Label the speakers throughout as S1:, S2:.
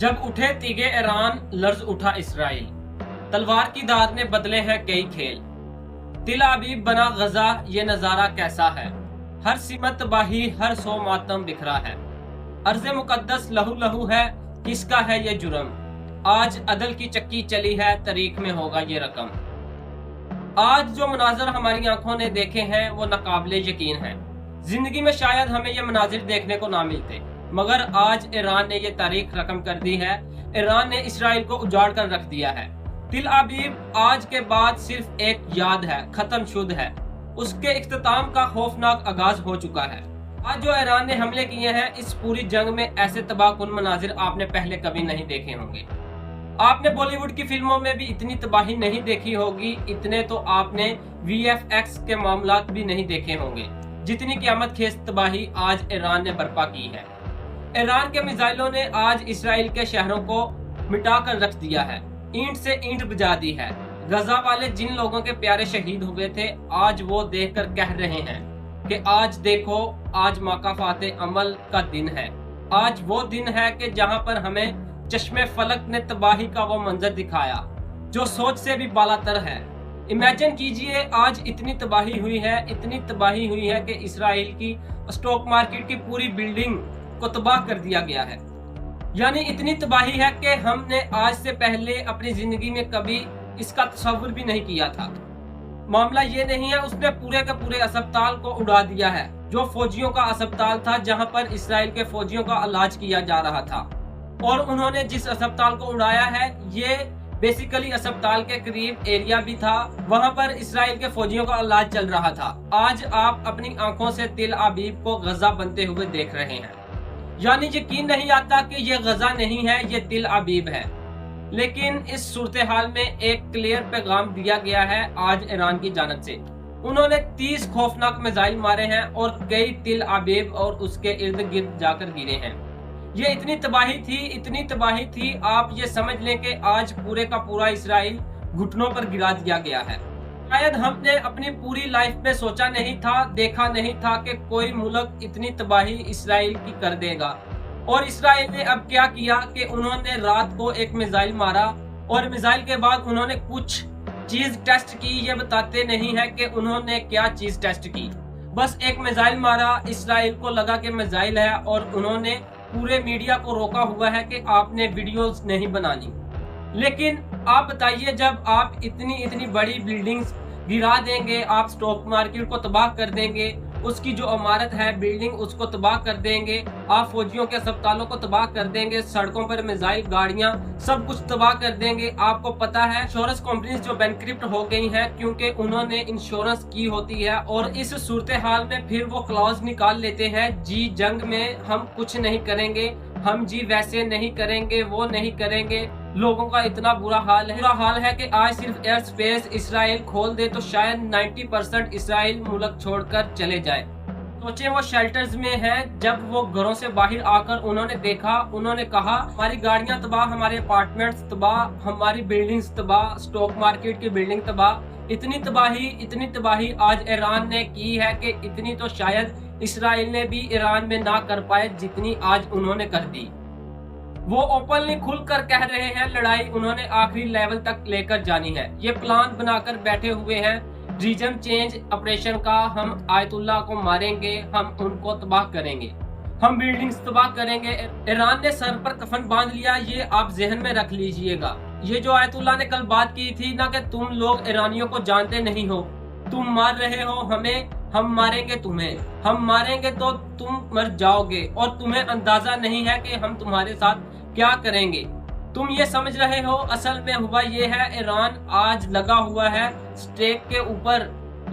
S1: जब उठे तीगे Iran, large उठा इसराइल। तलवार की धार ने बदले हैं कई खेल। तिल अबीब बना गजा, ये नजारा कैसा है। हर सिमत तबाही, हर सो मातम बिखरा है। अर्ज़े मुकद्दस लहू लहू है, किसका है ये जुर्म। आज अदल की चक्की चली है, तारीख में होगा ये रकम। आज जो मनाजर हमारी आंखों ने देखे हैं वो नाकाबिले यकीन है। जिंदगी में शायद हमें ये मनाजिर देखने को ना मिलते, मगर आज ईरान ने ये तारीख रकम कर दी है। ईरान ने इसराइल को उजाड़ कर रख दिया है। तिल अबीब आज के बाद सिर्फ एक याद है, खत्म शुद्ध है। उसके इख्तिताम का खौफनाक आगाज हो चुका है। आज जो ईरान ने हमले किए हैं, इस पूरी जंग में ऐसे तबाहकुन मनाजिर आपने पहले कभी नहीं देखे होंगे। आपने बॉलीवुड की फिल्मों में भी इतनी तबाही नहीं देखी होगी, इतने तो आपने VFX के मामलात भी नहीं देखे होंगे जितनी क़यामत खेज तबाही आज ईरान ने बर्पा की है। ईरान के मिसाइलों ने आज इसराइल के शहरों को मिटा कर रख दिया है, ईंट से ईंट बजा दी है। गजा वाले जिन लोगों के प्यारे शहीद हुए थे, आज वो देखकर कह रहे हैं कि आज देखो, आज मकाफाते अमल का दिन है। आज वो दिन है कि जहां पर हमें चश्मे फलक ने तबाही का वो मंजर दिखाया जो सोच से भी बालातर है। इमेजिन कीजिए, आज इतनी तबाही हुई है, इतनी तबाही हुई है कि इसराइल की स्टॉक मार्केट की पूरी बिल्डिंग को तबाह कर दिया गया है। यानी इतनी तबाही है कि हमने आज से पहले अपनी जिंदगी में कभी इसका तस्वुर भी नहीं किया था। मामला ये नहीं है, उसने पूरे के पूरे अस्पताल को उड़ा दिया है, जो फौजियों का अस्पताल था, जहां पर इसराइल के फौजियों का इलाज किया जा रहा था। और उन्होंने जिस अस्पताल को उड़ाया है, ये बेसिकली अस्पताल के करीब एरिया भी था, वहां पर इसराइल के फौजियों का इलाज चल रहा था। आज आप अपनी आंखों से तिल अबीब को गजा बनते हुए देख रहे हैं। यानी यकीन नहीं आता कि ये गजा नहीं है, ये तिल अबीब है। लेकिन इस सूरत हाल में एक क्लियर पैगाम दिया गया है आज ईरान की जानिब से। उन्होंने 30 खौफनाक मिसाइल मारे हैं और कई तिल अबीब और उसके इर्द गिर्द जाकर गिरे हैं। ये इतनी तबाही थी, आप ये समझ लें कि आज पूरे का पूरा इसराइल घुटनों पर गिरा दिया गया है। शायद हमने अपनी पूरी लाइफ में सोचा नहीं था, देखा नहीं था कि कोई मुल्क इतनी तबाही इसराइल की कर देगा। और इसराइल ने अब क्या किया कि उन्होंने रात को एक मिसाइल मारा और मिसाइल के बाद उन्होंने कुछ चीज टेस्ट की। ये बताते नहीं है कि उन्होंने क्या चीज टेस्ट की। बस एक मिसाइल मारा, इसराइल को लगा कि मिसाइल है और उन्होंने पूरे मीडिया को रोका हुआ है कि आपने वीडियोस नहीं बनानी। लेकिन आप बताइए, जब आप इतनी बड़ी बिल्डिंग्स गिरा देंगे, आप स्टॉक मार्केट को तबाह कर देंगे, उसकी जो इमारत है बिल्डिंग उसको तबाह कर देंगे, आप फौजियों के अस्पतालों को तबाह कर देंगे, सड़कों पर मिसाइल गाड़ियां सब कुछ तबाह कर देंगे। आपको पता है इंश्योरेंस कंपनीज जो बैंकक्रप्ट हो गई हैं क्योंकि उन्होंने इंश्योरेंस की होती है। और इस सूरत हाल में फिर वो क्लॉज निकाल लेते हैं, जी जंग में हम कुछ नहीं करेंगे, हम जी वैसे नहीं करेंगे, वो नहीं करेंगे। लोगों का इतना बुरा हाल है कि आज सिर्फ एयर स्पेस इसराइल खोल दे तो शायद 90% इसराइल मुल्क छोड़कर चले जाए। सोचे वो शेल्टर्स में हैं, जब वो घरों से बाहर आकर उन्होंने देखा, उन्होंने कहा हमारी गाड़ियां तबाह, हमारे अपार्टमेंट्स तबाह, हमारी बिल्डिंग्स तबाह, स्टॉक मार्केट की बिल्डिंग तबाह। इतनी तबाही आज ईरान ने की है कि इतनी तो शायद इसराइल ने भी ईरान में ना कर पाए जितनी आज उन्होंने कर दी। वो ओपनली खुलकर कह रहे हैं लड़ाई उन्होंने आखिरी लेवल तक लेकर जानी है। ये प्लान बनाकर बैठे हुए हैं रीजन चेंज ऑपरेशन का। हम आयतुल्लाह को मारेंगे, हम उनको तबाह करेंगे, हम बिल्डिंग्स तबाह करेंगे। ईरान ने सर पर कफन बांध लिया, ये आप जहन में रख लीजिएगा। ये जो आयतुल्लाह ने कल बात की थी ना कि तुम लोग ईरानियों को जानते नहीं हो, तुम मार रहे हो हमें, हम मारेंगे तुम्हें, हम मारेंगे तो तुम मर जाओगे और तुम्हें अंदाजा नहीं है कि हम तुम्हारे साथ क्या करेंगे। तुम ये समझ रहे हो, असल में हुआ ये है, ईरान आज लगा हुआ है स्टेक के ऊपर।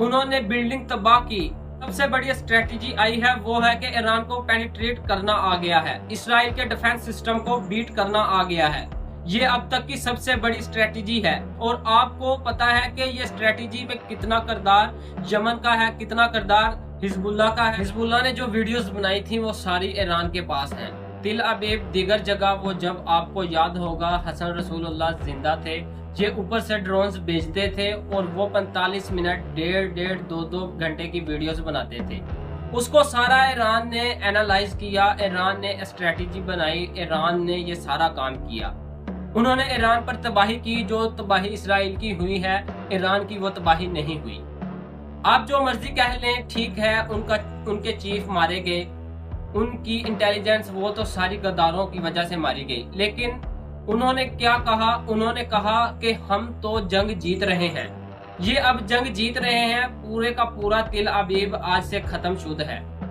S1: उन्होंने बिल्डिंग तबाह की। सबसे बड़ी स्ट्रेटजी आई है वो है कि ईरान को पेनिट्रेट करना आ गया है, इसराइल के डिफेंस सिस्टम को बीट करना आ गया है। ये अब तक की सबसे बड़ी स्ट्रेटजी है। और आपको पता है कि ये स्ट्रेटजी में कितना किरदार यमन का है, कितना किरदार हिजबुल्लाह का है। हिजबुल्लाह ने जो वीडियोस बनाई थी वो सारी ईरान के पास हैं। तिल अबीब दीगर जगह, वो जब आपको याद होगा हसन रसूलुल्लाह जिंदा थे, ये ऊपर से ड्रोन्स भेजते थे और वो 45 मिनट, डेढ़ 2 घंटे की वीडियोस बनाते थे। उसको सारा ईरान ने एनालाइज किया, ईरान ने स्ट्रेटेजी बनाई, ईरान ने ये सारा काम किया। उन्होंने ईरान पर तबाही की, जो तबाही इसराइल की हुई है ईरान की वो तबाही नहीं हुई। आप जो मर्जी कह लें, ठीक है, उनके चीफ मारे गए, उनकी इंटेलिजेंस वो तो सारी गद्दारों की वजह से मारी गई, लेकिन उन्होंने क्या कहा? उन्होंने कहा कि हम तो जंग जीत रहे हैं, ये अब जंग जीत रहे हैं, पूरे का पूरा तिल अबीब आज से खत्म शुद्ध है।